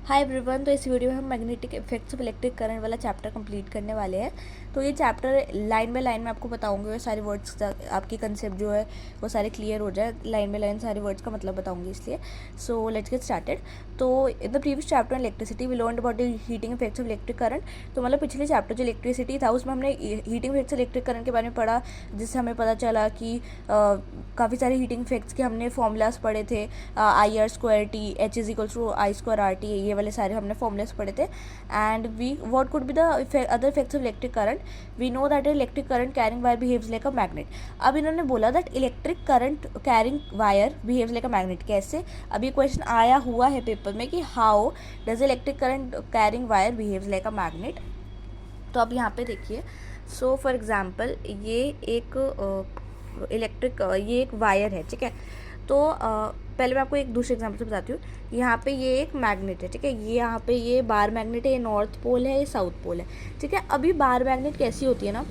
Hi everyone. तो इस video में हम magnetic effects of electric current वाला चैप्टर कंप्लीट करने वाले हैं। तो ये चैप्टर लाइन बाय लाइन में आपको बताऊंगी और सारे वर्ड्स आपकी कंसेप्ट जो है वो सारे क्लियर हो जाए। लाइन बाय लाइन सारे वर्ड्स का मतलब बताऊंगी इसलिए। So let's get started. तो in the previous chapter electricity we learned about the heating effects of electric current. तो मतलब पिछले चैप्टर जो इलेक्ट्रिसिटी था उसमें हमने हीटिंग इफेक्ट्स इलेक्ट्रिक करंट के बारे में पढ़ा, जिससे हमें पता चला कि काफ़ी सारे हीटिंग इफेक्ट्स के हमने फॉर्मूलाज पढ़े थे। I R square T H is equals to I square R T, ये वाले सारे हमने फॉर्मूलाज पढ़े थे। And we what could be the other effects of electric current. We know that electric current carrying wire behaves like a magnet. अब इन्होंने बोला that electric current carrying wire behaves like a magnet. कैसे? अभी question आया हुआ है paper में कि how does electric current carrying wire behaves like a magnet. तो अब यहाँ पे देखिए, सो फॉर एग्जाम्पल ये एक ये एक वायर है, ठीक है। तो पहले मैं आपको एक दूसरे एग्जाम्पल से बताती हूँ। यहाँ पे ये एक मैग्नेट है, ठीक है। ये यहाँ पे ये बार मैग्नेट है, ये नॉर्थ पोल है, ये साउथ पोल है, ठीक है। अभी बार मैग्नेट कैसी होती है ना,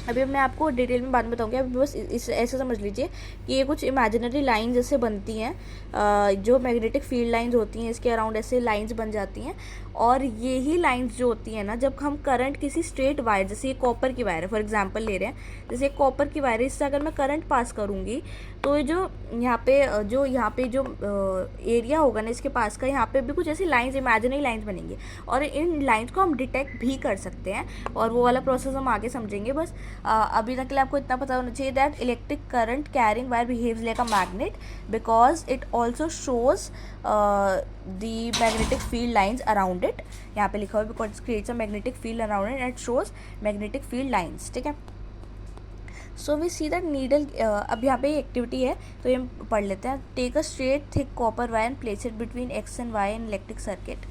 अभी मैं आपको डिटेल में बाद में बताऊंगी। अभी बस इस ऐसे समझ लीजिए कि ये कुछ इमेजिनरी लाइन जैसे बनती हैं, जो मैग्नेटिक फील्ड लाइंस होती हैं इसके अराउंड ऐसे लाइंस बन जाती हैं। और ये ही लाइंस जो होती हैं ना, जब हम करंट किसी स्ट्रेट वायर, जैसे ये कॉपर की वायर है फॉर एग्जांपल ले रहे हैं, जैसे एक कॉपर की वायर है, इससे अगर मैं करंट पास करूँगी तो ये जो यहाँ पे जो एरिया होगा ना इसके पास का, यहाँ पे भी कुछ ऐसी लाइंस, इमेजिनरी लाइंस बनेंगी और इन लाइंस को हम डिटेक्ट भी कर सकते हैं और वो वाला प्रोसेस हम आगे समझेंगे। बस अभी तक के लिए आपको इतना पता होना चाहिए that electric current carrying wire behaves like a magnet because it also shows the magnetic field lines around it. यहाँ पे लिखा हुआ है because it creates a magnetic field around it and shows magnetic field lines, ठीक है। So we see that needle, अब यहाँ पे एक्टिविटी है तो ये हम पढ़ लेते हैं। Take a straight thick copper wire and place it between X and Y in electric circuit.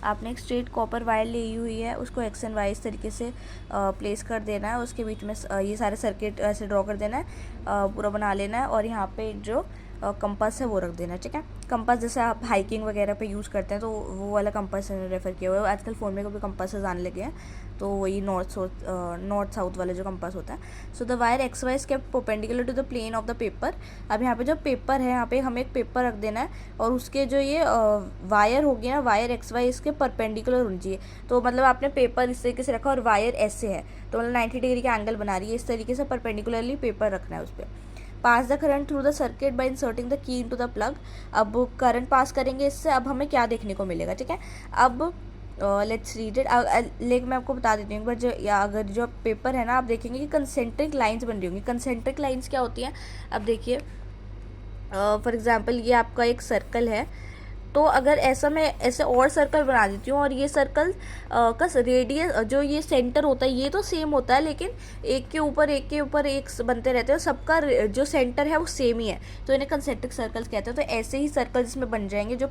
आपने एक स्ट्रेट कॉपर वायर ली हुई है, उसको एक्स एंड वाई इस तरीके से प्लेस कर देना है, उसके बीच में ये सारे सर्किट ऐसे ड्रॉ कर देना है, पूरा बना लेना है। और यहाँ पे जो कंपास है वो रख देना है, ठीक है। कंपास जैसे आप हाइकिंग वगैरह पे यूज़ करते हैं तो वो वाला कंपास रेफर किया हुआ है। आजकल फ़ोन में भी कंपास आने लगे हैं, तो वही नॉर्थ साउथ वाला जो कंपास होता है। So the wire X Y is kept perpendicular to the plane of the paper. अब यहाँ पे जो पेपर है, यहाँ पे हमें एक पेपर रख देना है और उसके जो ये वायर हो गया ना, वायर एक्स वाई इसके परपेंडिकुलर होनी चाहिए। तो मतलब आपने पेपर इस तरीके से रखा और वायर ऐसे है तो मतलब 90 डिग्री का एंगल बना रही है, इस तरीके से परपेंडिकुलरली पेपर रखना है उस पर। Pass the current through the circuit by inserting the key into the plug. अब करंट पास करेंगे इससे, अब हमें क्या देखने को मिलेगा, ठीक है। अब लेट्स रीड इट। लेकिन मैं आपको बता देती हूँ एक बार, जो या अगर जो पेपर है ना, आप देखेंगे कि कंसेंट्रिक लाइंस बन रही होंगी। कंसेंट्रिक लाइंस क्या होती हैं? अब देखिए, फॉर एग्जांपल ये आपका एक सर्कल है, तो अगर ऐसा मैं ऐसे और सर्कल बना देती हूँ और ये सर्कल का रेडियस जो ये सेंटर होता है ये तो सेम होता है, लेकिन एक के ऊपर एक बनते रहते हैं, सबका जो सेंटर है वो सेम ही है, तो इन्हें कंसेंट्रिक सर्कल्स कहते हैं। तो ऐसे ही सर्कल जिसमें बन जाएंगे, जो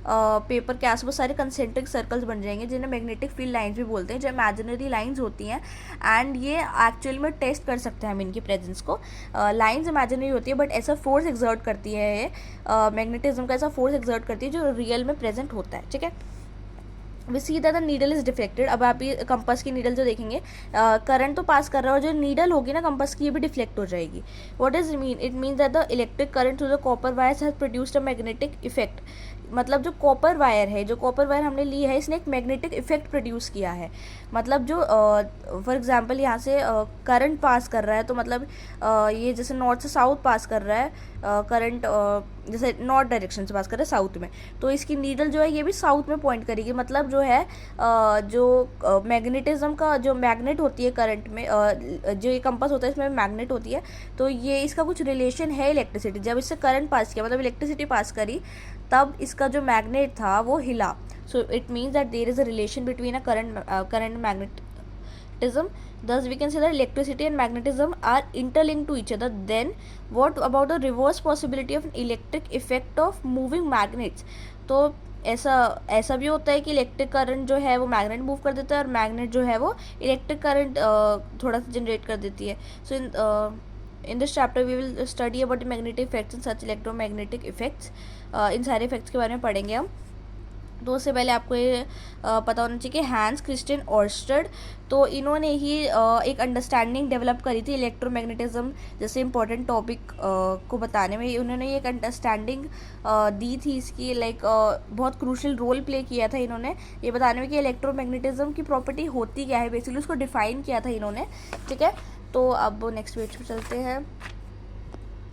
पेपर के आसपास सारे कंसेंट्रिक सर्कल्स बन जाएंगे, जिन्हें मैग्नेटिक फील्ड लाइंस भी बोलते हैं, जो इमेजिनरी लाइंस होती हैं। एंड ये एक्चुअल में टेस्ट कर सकते हैं हम इनकी प्रेजेंस को। लाइंस इमेजिनरी होती है बट ऐसा फोर्स एक्सर्ट करती है ये, मैग्नेटिज्म का ऐसा फोर्स एक्सर्ट करती है जो रियल में प्रेजेंट होता है, ठीक है। We see that the needle is deflected. अब आप ये कंपास की नीडल जो देखेंगे, करंट तो पास कर रहा है और जो नीडल होगी ना कंपास की, ये भी डिफ्लेक्ट हो जाएगी। What is mean? It mean that the electric current through the copper wires has produced a magnetic effect. मतलब जो कॉपर वायर है, जो कॉपर वायर हमने ली है, इसने एक मैग्नेटिक इफेक्ट प्रोड्यूस किया है। मतलब जो फॉर एग्जांपल यहाँ से करंट पास कर रहा है, तो मतलब ये जैसे नॉर्थ से साउथ पास कर रहा है करंट, जैसे नॉर्थ डायरेक्शन से पास कर रहा है साउथ में, तो इसकी नीडल जो है ये भी साउथ में पॉइंट करेगी। मतलब जो है जो मैग्नेटिज्म का जो मैग्नेट होती है करंट में, जो ये कंपास होता है इसमें मैग्नेट होती है, तो ये इसका कुछ रिलेशन है इलेक्ट्रिसिटी। जब इससे करंट पास किया, मतलब इलेक्ट्रिसिटी पास करी, तब इसका जो मैग्नेट था वो हिला। So it means that there is a relation between a current magnetism. Thus we can say that electricity and magnetism are interlinked to each other. Then what about the reverse possibility of an electric effect of moving magnets? तो ऐसा भी होता है कि electric current जो है वो magnet move कर देता है और मैग्नेट जो है वो इलेक्ट्रिक करंट थोड़ा सा जनरेट कर देती है। So in this chapter we will study about magnetic effects and such electromagnetic effects. इन सारे इफेक्ट्स के बारे में पढ़ेंगे हम। तो उससे पहले आपको ये पता होना चाहिए कि हैंस क्रिस्टियन ऑर्स्टेड, तो इन्होंने ही एक अंडरस्टैंडिंग डेवलप करी थी इलेक्ट्रोमैग्नेटिज्म जैसे इंपॉर्टेंट टॉपिक को बताने में। उन्होंने एक अंडरस्टैंडिंग दी थी इसकी, लाइक बहुत क्रूशियल रोल प्ले किया था इन्होंने ये बताने में कि इलेक्ट्रोमैग्नेटिज्म की प्रॉपर्टी होती क्या है, बेसिकली उसको डिफाइन किया था इन्होंने। ठीक है, तो अब नेक्स्ट पेज पे चलते हैं।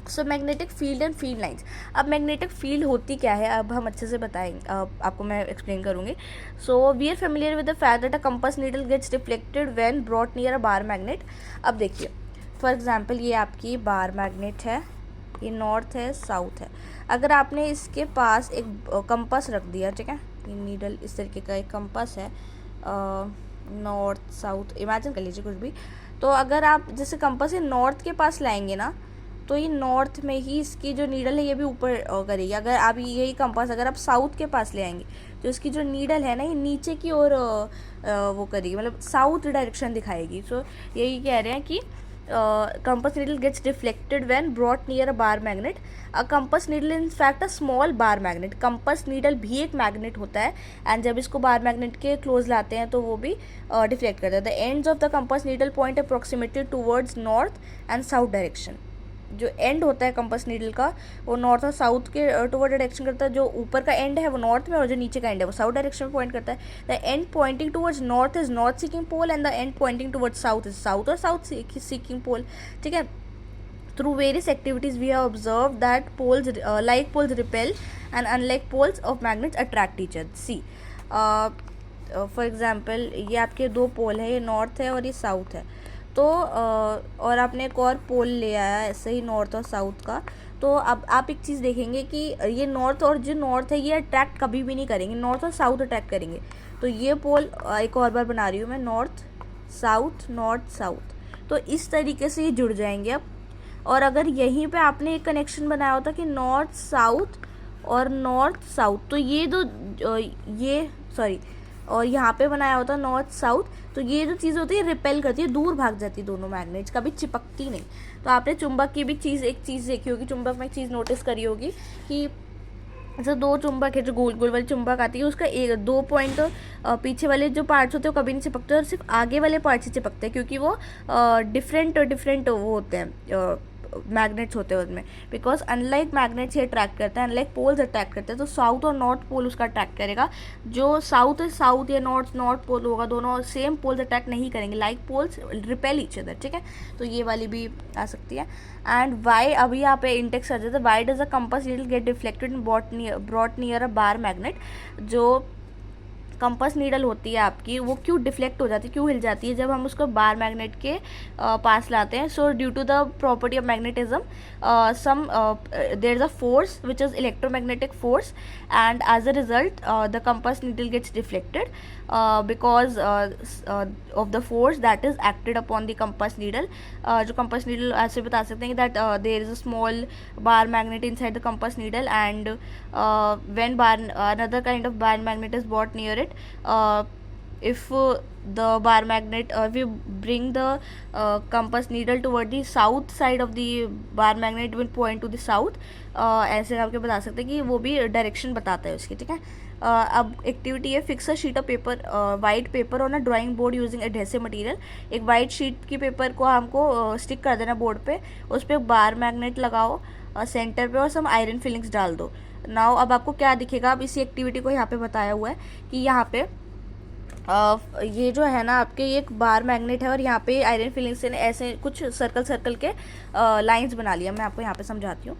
सो magnetic field and field lines. अब मैग्नेटिक फील्ड होती क्या है अब हम अच्छे से बताएंगे, आपको मैं एक्सप्लेन करूँगी। So we are familiar with the fact that a compass needle gets reflected when brought near a bar magnet. अब देखिए फॉर एग्जांपल ये आपकी बार मैग्नेट है, ये नॉर्थ है साउथ है। अगर आपने इसके पास एक कंपास रख दिया, ठीक है, ये नीडल इस तरीके का एक कंपास है, नॉर्थ साउथ इमेजिन कर लीजिए कुछ भी। तो अगर आप जैसे कंपास नॉर्थ के पास लाएंगे ना, तो ये नॉर्थ में ही इसकी जो नीडल है ये भी ऊपर करेगी। अगर आप यही कंपास अगर आप साउथ के पास ले आएंगे तो इसकी जो नीडल है ना ये नीचे की ओर वो करेगी, मतलब साउथ डायरेक्शन दिखाएगी। सो यही कह रहे हैं कि compass needle gets deflected when brought near a bar magnet. A compass needle in fact a small bar magnet. Compass needle भी एक मैग्नेट होता है एंड जब इसको बार मैग्नेट के क्लोज लाते हैं तो वो भी डिफ्लेक्ट करता है। The ends of the compass needle point approximately towards north and south direction. जो एंड होता है कंपास नीडल का वो नॉर्थ और साउथ के टुवर्ड डायरेक्शन करता है। जो ऊपर का एंड है वो नॉर्थ में और जो नीचे का एंड है वो साउथ डायरेक्शन में पॉइंट करता है। The end pointing towards north is north seeking pole and the end pointing towards south is south और साउथ सीकिंग पोल। ठीक है, through various activities we have observed that poles like poles repel and unlike poles of magnets attract each other. See for example ये आपके दो पोल है, ये north है और ये साउथ है। तो और आपने एक और पोल ले आया ऐसे ही नॉर्थ और साउथ का। तो अब आप एक चीज़ देखेंगे कि ये नॉर्थ और जो नॉर्थ है ये अट्रैक्ट कभी भी नहीं करेंगे, नॉर्थ और साउथ अट्रैक्ट करेंगे। तो ये पोल एक और बार बना रही हूँ मैं, नॉर्थ साउथ। तो इस तरीके से ये जुड़ जाएंगे अब। और अगर यहीं पे आपने एक कनेक्शन बनाया होता कि नॉर्थ साउथ और नॉर्थ साउथ, तो ये दो ये सॉरी और यहाँ पे बनाया होता नॉर्थ साउथ, तो ये जो चीज़ होती है रिपेल करती है, दूर भाग जाती है दोनों मैग्नेट्स, कभी चिपकती नहीं। तो आपने चुंबक की भी एक चीज़ देखी होगी, चुंबक में एक चीज़ नोटिस करी होगी कि जैसे दो चुंबक है, जो गोल गोल वाली चुंबक आती है उसका एक दो पॉइंट पीछे वाले जो पार्ट्स होते हैं वो कभी नहीं चिपकते और सिर्फ आगे वाले पार्ट्स ही चिपकते हैं, क्योंकि वो डिफरेंट वो होते हैं मैग्नेट्स होते हैं उनमें। बिकॉज अनलाइक मैग्नेट्स ये अट्रैक्ट करता है, अनलाइक पोल्स अट्रैक्ट करते हैं। तो साउथ और नॉर्थ पोल उसका अट्रैक्ट करेगा। जो साउथ या नॉर्थ पोल होगा, दोनों सेम पोल्स अट्रैक्ट नहीं करेंगे, like poles repel each other. ठीक है, तो ये वाली भी आ सकती है। एंड वाई, अभी यहाँ पे इंटेक्स कर देते, why does a compass needle get deflected brought near a bar magnet. जो कंपास नीडल होती है आपकी वो क्यों डिफ्लेक्ट हो जाती है, क्यों हिल जाती है जब हम उसको बार मैग्नेट के पास लाते हैं। So due to the property of magnetism some there is a force which is electromagnetic force and as a result the compass needle gets deflected because of the force that is acted upon the compass needle. जो compass needle ऐसे बता सकते हैं that there is a small bar magnet inside the compass needle and when another kind of bar magnet is brought near it, if the bar magnet if you bring the compass needle toward the south side of the bar magnet will point to the south, ऐसे करके बता सकते हैं कि वो भी direction बताता है उसकी। ठीक है, अब एक्टिविटी है fix a sheet of paper, white paper on a drawing board using adhesive material. एक वाइट शीट की पेपर को हमको स्टिक कर देना बोर्ड पे, उस पर बार मैग्नेट लगाओ सेंटर पे और सम आयरन फिलिंग्स डाल दो। नाउ अब आपको क्या दिखेगा, अब इसी एक्टिविटी को यहाँ पे बताया हुआ है कि यहाँ पे ये जो है ना आपके ये एक बार मैग्नेट है और यहाँ पे आयरन फिलिंग से ऐसे कुछ सर्कल के लाइंस बना लिया। मैं आपको यहाँ पे समझाती हूँ।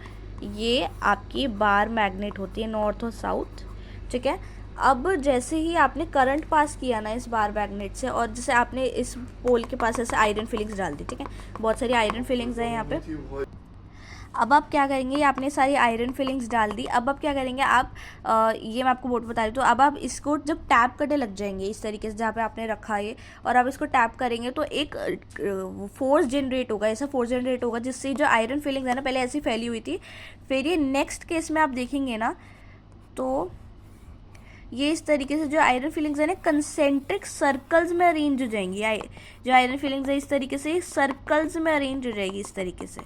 ये आपकी बार मैग्नेट होती है नॉर्थ और साउथ। ठीक है, अब जैसे ही आपने करंट पास किया ना इस बार मैग्नेट से और जैसे आपने इस पोल के पास ऐसे आयरन फिलिंग्स डाल दी, ठीक है, बहुत सारी आयरन फिलिंग्स हैं यहाँ पे। अब आप क्या करेंगे, ये आपने सारी आयरन फिलिंग्स डाल दी। अब आप क्या करेंगे, आप ये मैं आपको बोर्ड बता रही हूँ। तो अब आप इसको जब टैप करने लग जाएंगे इस तरीके से जहाँ पे आपने रखा है और आप इसको टैप करेंगे तो एक फोर्स जनरेट होगा, ऐसा फोर्स जनरेट होगा जिससे जो आयरन फिलिंग्स है ना पहले ऐसी फैली हुई थी, फिर ये नेक्स्ट केस में आप देखेंगे ना तो ये इस तरीके से जो आयरन फिलिंग्स है ना कंसेंट्रिक सर्कल्स में अरेंज हो जाएंगी। जो आयरन फिलिंग्स है इस तरीके से सर्कल्स में अरेंज हो जाएगी इस तरीके से।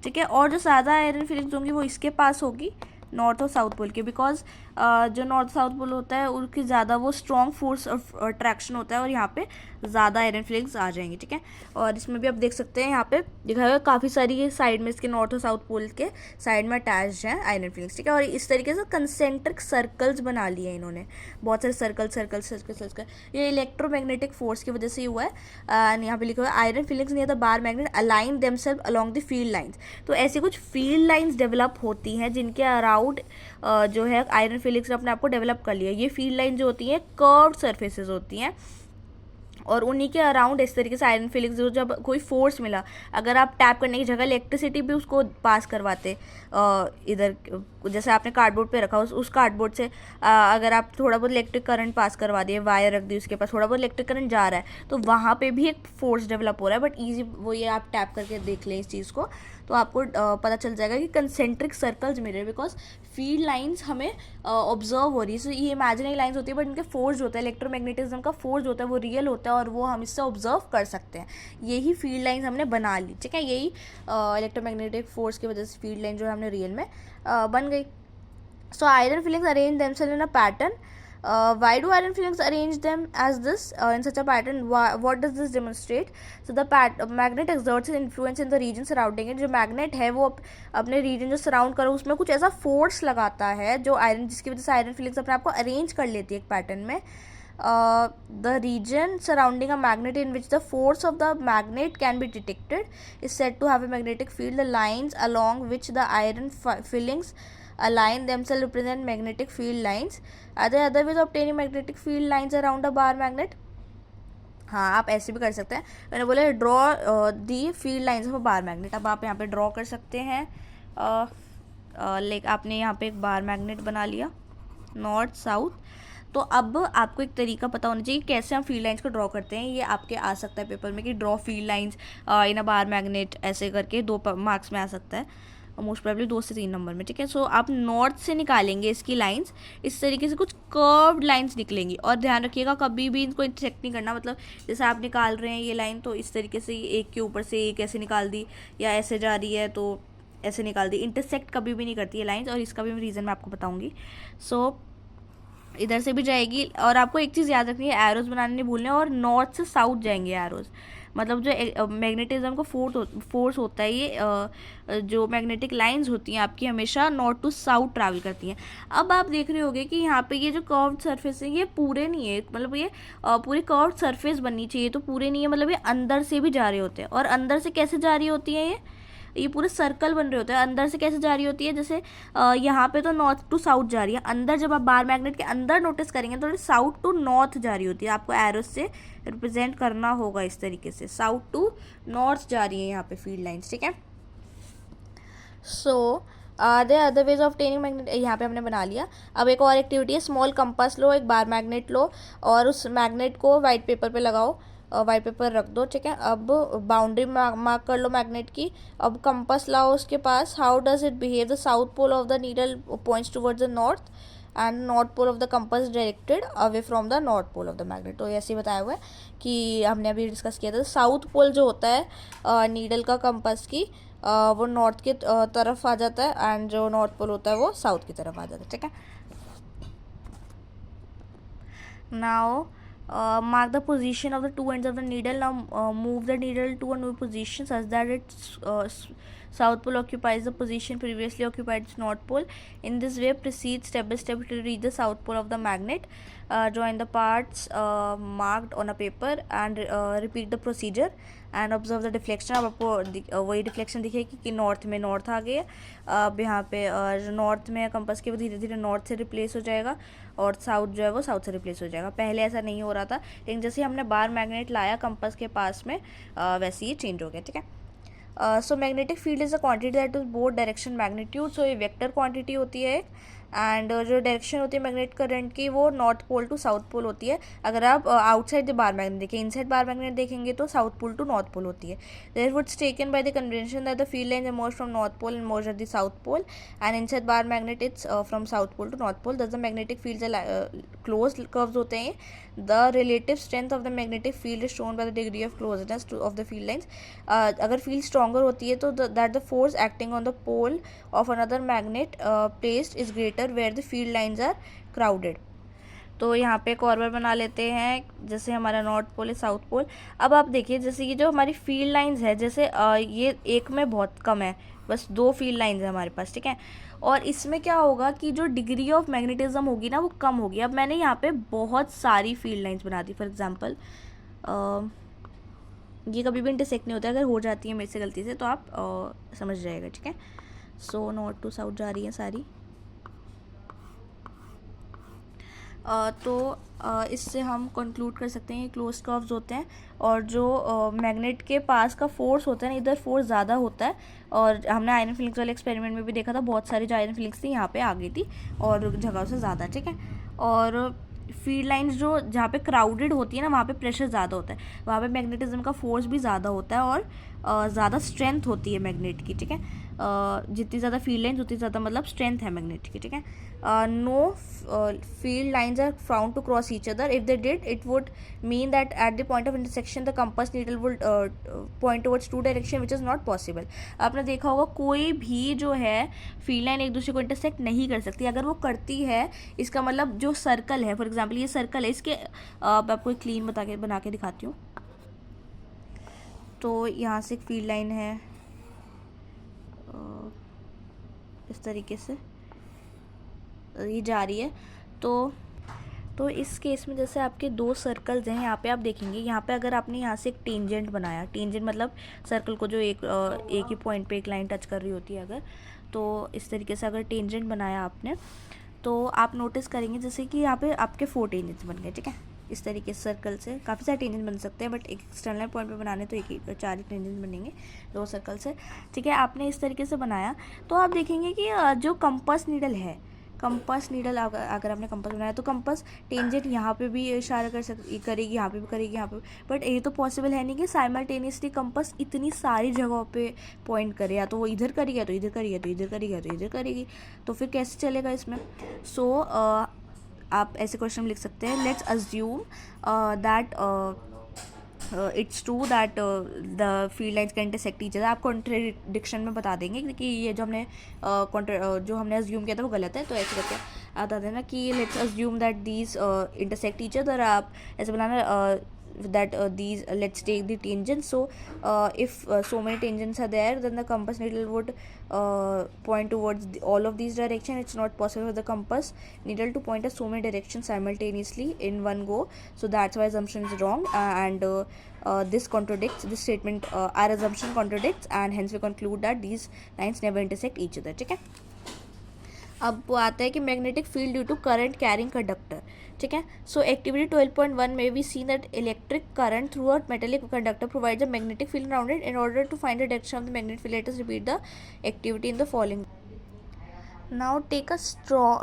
ठीक है, और जो सादा आयरन फिलिंग्स होंगी वो इसके पास होगी, नॉर्थ और साउथ पोल के, बिकॉज जो नॉर्थ साउथ पोल होता है उनकी ज़्यादा वो स्ट्रॉन्ग फोर्स ऑफ अट्रैक्शन होता है और यहाँ पे ज़्यादा आयरन फिलिंग्स आ जाएंगी, ठीक है। और इसमें भी आप देख सकते हैं यहाँ पे दिखाया हुआ काफ़ी सारी साइड में इसके नॉर्थ और साउथ पोल के साइड में अटैच्ड हैं आयरन फिलिंग्स, ठीक है। और इस तरीके से कंसेंट्रिक सर्कल्स बना लिए हैं इन्होंने, बहुत सारे सर्कल सर्कल सर्कल सर्कल। ये इलेक्ट्रोमैग्नेटिक फोर्स की वजह से ही हुआ है। एंड यहाँ पे लिखा हुआ है iron filings near the bar magnet align themselves along the field lines. तो ऐसी कुछ फील्ड लाइंस डेवलप होती हैं जिनके अराउंड जो है आयरन फिलिंग्स ने अपने आप को डेवलप कर लिया। ये फील्ड लाइन जो होती हैं कर्व्ड सर्फेसेस होती हैं और उन्हीं के अराउंड इस तरीके से आयरन फिलिंग्स जो जब कोई फोर्स मिला, अगर आप टैप करने की जगह इलेक्ट्रिसिटी भी उसको पास करवाते इधर, जैसे आपने कार्डबोर्ड पे रखा उस कार्डबोर्ड से अगर आप थोड़ा बहुत इलेक्ट्रिक करंट पास करवा दिए, वायर रख दी उसके पास, थोड़ा बहुत इलेक्ट्रिक करंट जा रहा है तो वहाँ पे भी एक फोर्स डेवलप हो रहा है। बट ईजी वो ये आप टैप करके देख लें इस चीज़ को तो आपको पता चल जाएगा कि कंसेंट्रिक सर्कल्स मिल रहे हैं, बिकॉज फील्ड लाइंस हमें ऑब्जर्व हो रही है। सो ये इमेजिनरी लाइंस होती है बट इनके फोर्स होता है, इलेक्ट्रोमैग्नेटिज्म का फोर्स होता है वो रियल होता है और वो हम इससे ऑब्जर्व कर सकते हैं। यही फील्ड लाइंस हमने बना ली, ठीक है। यही इलेक्ट्रोमैग्नेटिक फोर्स की वजह से फील्ड लाइन जो है हमने रियल में बन गई। So iron filings arrange themselves in a pattern. Why do iron filings arrange them as this in such a pattern? What does this demonstrate? So the magnet exerts an influence in the region surrounding it. जो magnet है वो अपने region जो surround करो उसमें कुछ ऐसा force लगाता है जो iron, जिसकी वजह से iron filings अपने आप को arrange कर लेती है एक pattern में. The region surrounding a magnet in which the force of the magnet can be detected is said to have a magnetic field. The lines along which the iron filings align themselves represent magnetic field lines. Are there other ways of obtaining magnetic field lines around a bar magnet? हाँ, आप ऐसे भी कर सकते हैं. मैंने बोला draw the field lines of a bar magnet. अब आप यहाँ पे ड्रॉ कर सकते हैं. लाइक आपने यहाँ पे एक बार मैग्नेट बना लिया नॉर्थ साउथ. तो अब आपको एक तरीका पता होना चाहिए कैसे हम फील्ड लाइंस को ड्रॉ करते हैं. ये आपके आ सकता है पेपर में कि draw field lines in a bar magnet, ऐसे करके 2 मार्क्स में आ सकता है, मोस्ट प्रोबेबली 2 से 3 नंबर में, ठीक है. सो आप नॉर्थ से निकालेंगे इसकी लाइंस, इस तरीके से कुछ कर्व्ड लाइंस निकलेंगी. और ध्यान रखिएगा कभी भी इनको इंटरसेक्ट नहीं करना. मतलब जैसे आप निकाल रहे हैं ये लाइन तो इस तरीके से एक के ऊपर से एक ऐसे निकाल दी, या ऐसे जा रही है तो ऐसे निकाल दी. इंटरसेक्ट कभी भी नहीं करती है लाइंस, और इसका भी रीज़न मैं आपको बताऊँगी. सो इधर से भी जाएगी. और आपको एक चीज़ याद रखनी है, एरोज़ बनाने नहीं भूलने. और नॉर्थ से साउथ जाएंगे एरोज़. मतलब जो मैग्नेटिज्म का फोर्स होता है, ये जो मैग्नेटिक लाइंस होती हैं आपकी हमेशा नॉर्थ टू साउथ ट्रैवल करती हैं. अब आप देख रहे होंगे कि यहाँ पे ये जो कर्व्ड सरफेस है ये पूरे नहीं है. मतलब ये पूरी कर्व्ड सरफेस बननी चाहिए, तो पूरे नहीं है. मतलब ये अंदर से भी जा रहे होते हैं. और अंदर से कैसे जा रही होती है ये पूरे सर्कल बन रहे होते हैं. अंदर से कैसे जा रही होती है, जैसे यहाँ पे तो नॉर्थ टू साउथ जा रही है. अंदर जब आप बार मैग्नेट के अंदर नोटिस करेंगे तो साउथ टू नॉर्थ जा रही होती है. आपको एरोस से रिप्रेजेंट करना होगा इस तरीके से. साउथ टू नॉर्थ जा रही है यहाँ पे फील्ड लाइंस, ठीक है. So the other ways of obtaining magnet यहाँ पे हमने बना लिया. अब एक और एक्टिविटी है, स्मॉल कंपास लो, एक बार मैग्नेट लो और उस मैग्नेट को वाइट पेपर पे लगाओ. वाइट पेपर रख दो, ठीक है. अब बाउंड्री मार्क कर लो मैग्नेट की. अब कंपास लाओ उसके पास. How does it behave? The south pole of the needle points towards the north end north pole of the compass directed away from the north pole of the magnet. तो ऐसे ही बताया हुआ है कि हमने अभी डिस्कस किया था. साउथ पोल जो होता है नीडल का कंपास की, वो नॉर्थ की तरफ आ जाता है, एंड जो नॉर्थ पोल होता है वो साउथ की तरफ आ जाता है, ठीक है. Now mark the position of the 2 ends of the needle. Now move the needle to a new position such that its south pole occupies the position previously occupied its north pole. In this way proceed step by step to reach the south pole of the magnet. Join the parts marked on a paper and repeat the procedure and observe the deflection. अब आपको वही deflection दिखेगी कि north में north आ गया. अब यहाँ पे नॉर्थ में कंपास के वो धीरे धीरे नॉर्थ से रिप्लेस हो जाएगा और साउथ जो है वो साउथ से रिप्लेस हो जाएगा. पहले ऐसा नहीं हो रहा था, लेकिन जैसे हमने बार मैग्नेट लाया कंपास के पास में वैसे ये चेंज हो गया, ठीक है. So magnetic field is a quantity that is both direction magnitude. So ये वेक्टर क्वांटिटी होती है एंड जो डायरेक्शन होती है मैग्नेट करंट की वो north pole to south pole होती है। अगर आप आउटसाइड द बार मैग्नेट देखें, इनसाइड बार मैग्नेट देखेंगे तो south pole to north pole होती है। Therefore, it's taken by the convention that the field lines emerge from north pole and merge at the south pole, and inside bar magnet it's from south pole to north pole. Thus the magnetic fields are closed curves होते हैं। The relative strength of the magnetic field is shown by the degree of closeness of the field lines. अगर field stronger होती है तो that the force acting on the pole of another magnet placed is greater where the field lines are crowded. तो यहाँ पे एक और बार बना लेते हैं, जैसे हमारा नॉर्थ पोल है, साउथ पोल। अब आप देखिए जैसे ये जो हमारी फील्ड लाइंस है, जैसे ये एक में बहुत कम है, बस 2 फील्ड लाइंस है हमारे पास, ठीक है। और इसमें क्या होगा कि जो डिग्री ऑफ मैग्नेटिज्म होगी ना वो कम होगी। अब मैंने यहाँ पे बहुत सारी फील्ड लाइंस बना दी। फॉर एग्जांपल ये कभी भी इंटरसेक्ट नहीं होता, अगर हो जाती है मेरे से गलती से तो आप समझ जाएगा, ठीक है। सो नॉर्थ टू साउथ जा रही है सारी। तो इससे हम कंक्लूड कर सकते हैं क्लोज कर्व्स होते हैं, और जो मैग्नेट के पास का फोर्स होता है ना, इधर फोर्स ज़्यादा होता है। और हमने आयरन फिलिंग्स वाले एक्सपेरिमेंट में भी देखा था, बहुत सारी जो आयरन फिलिंग्स थी यहाँ पे आ गई थी और जगह से ज़्यादा, ठीक है। और फील्ड लाइंस जो जहाँ पे क्राउडेड होती है ना, वहाँ पे प्रेशर ज़्यादा होता है, वहाँ पे मैग्नेटिज्म का फोर्स भी ज़्यादा होता है और ज़्यादा स्ट्रेंथ होती है मैग्नेट की, ठीक है। जितनी ज़्यादा फील्ड लाइंस उतनी ज़्यादा मतलब स्ट्रेंथ है मैग्नेट की, ठीक है। No field lines are found to cross each other. If they did it would mean that at the point of intersection the compass needle would point towards 2 direction which is not possible. आपने देखा होगा कोई भी जो है field line एक दूसरे को इंटरसेक्ट नहीं कर सकती। अगर वो करती है इसका मतलब जो सर्कल है, फॉर एग्जाम्पल ये सर्कल है, इसके आपको एक क्लीन बना के दिखाती हूँ। तो यहाँ से एक फील्ड लाइन है इस तरीके से ये जा रही है। तो इस केस में जैसे आपके 2 सर्कल्स हैं, यहाँ पे आप देखेंगे, यहाँ पे अगर आपने यहाँ से एक टेंजेंट बनाया, टेंजेंट मतलब सर्कल को जो एक ही पॉइंट पे एक लाइन टच कर रही होती है अगर, तो इस तरीके से अगर टेंजेंट बनाया आपने, तो आप नोटिस करेंगे जैसे कि यहाँ पे आपके 4 टेंजेंट्स बन गए, ठीक है। इस तरीके से सर्कल से काफ़ी सारे टेंजेंट बन सकते हैं, बट एक एक्सटर्नल पॉइंट पे बनाने तो 4 ही टेंजेंट बनेंगे 2 सर्कल से, ठीक है। आपने इस तरीके से बनाया तो आप देखेंगे कि जो कंपास नीडल है, कंपास नीडल अगर आपने कंपास बनाया तो कंपास टेंजेंट यहाँ पे भी इशारा करेगी, यहाँ पे भी करेगी, यहाँ पे, बट ये तो पॉसिबल है नहीं कि साइमल्टेनियसली कंपास इतनी सारी जगहों पे पॉइंट करे, या तो वो इधर करेगी, या तो इधर करेगी, या तो इधर करेगी, या तो इधर करेगी, तो फिर कैसे चलेगा इसमें। सो आप ऐसे क्वेश्चन लिख सकते हैं, let's assume that it's true that the field lines can intersect each other. आप कॉन्ट्रडिक्शन में बता देंगे कि ये जो हमने अज्यूम किया था वो गलत है, तो ऐसे करके आप बता देना कि let's assume that these intersect each other. आप ऐसे बनाना that these let's take the tangents. So if so many tangents are there, then the compass needle would point towards all of these directions. It's not possible for the compass needle to point at so many directions simultaneously in one go, so that's why assumption is wrong, and this contradicts this statement. Our assumption contradicts, and hence we conclude that these lines never intersect each other, ठीक है। अब वो आता है कि magnetic field due to current carrying conductor, ठीक है। So activity 12.1 में we see that electric current through a metallic conductor provides a magnetic field around it. In order to find the direction of the magnetic field, let us repeat the activity in the following. Now take a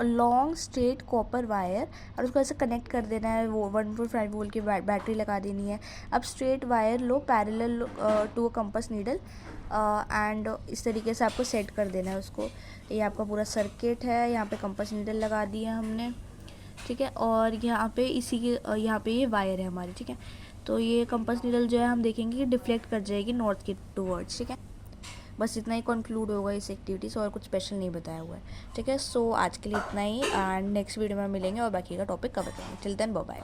long straight copper wire और उसको ऐसे connect कर देना है, वो 1.5 volt की battery लगा देनी है। अब स्ट्रेट वायर लो parallel to a compass needle, and इस तरीके से आपको सेट कर देना है उसको। ये आपका पूरा सर्किट है, यहाँ पे कंपास नीडल लगा दी है हमने, ठीक है। और यहाँ पे इसी के यहाँ पे ये वायर है हमारी, ठीक है। तो ये कंपास नीडल जो है हम देखेंगे कि डिफ्लेक्ट कर जाएगी नॉर्थ के टूवर्ड्स, ठीक है। बस इतना ही कंक्लूड होगा इस एक्टिविटी से, और कुछ स्पेशल नहीं बताया हुआ है, ठीक है। सो आज के लिए इतना ही, एंड नेक्स्ट वीडियो में मिलेंगे और बाकी का टॉपिक कवर करेंगे। Till then bye bye.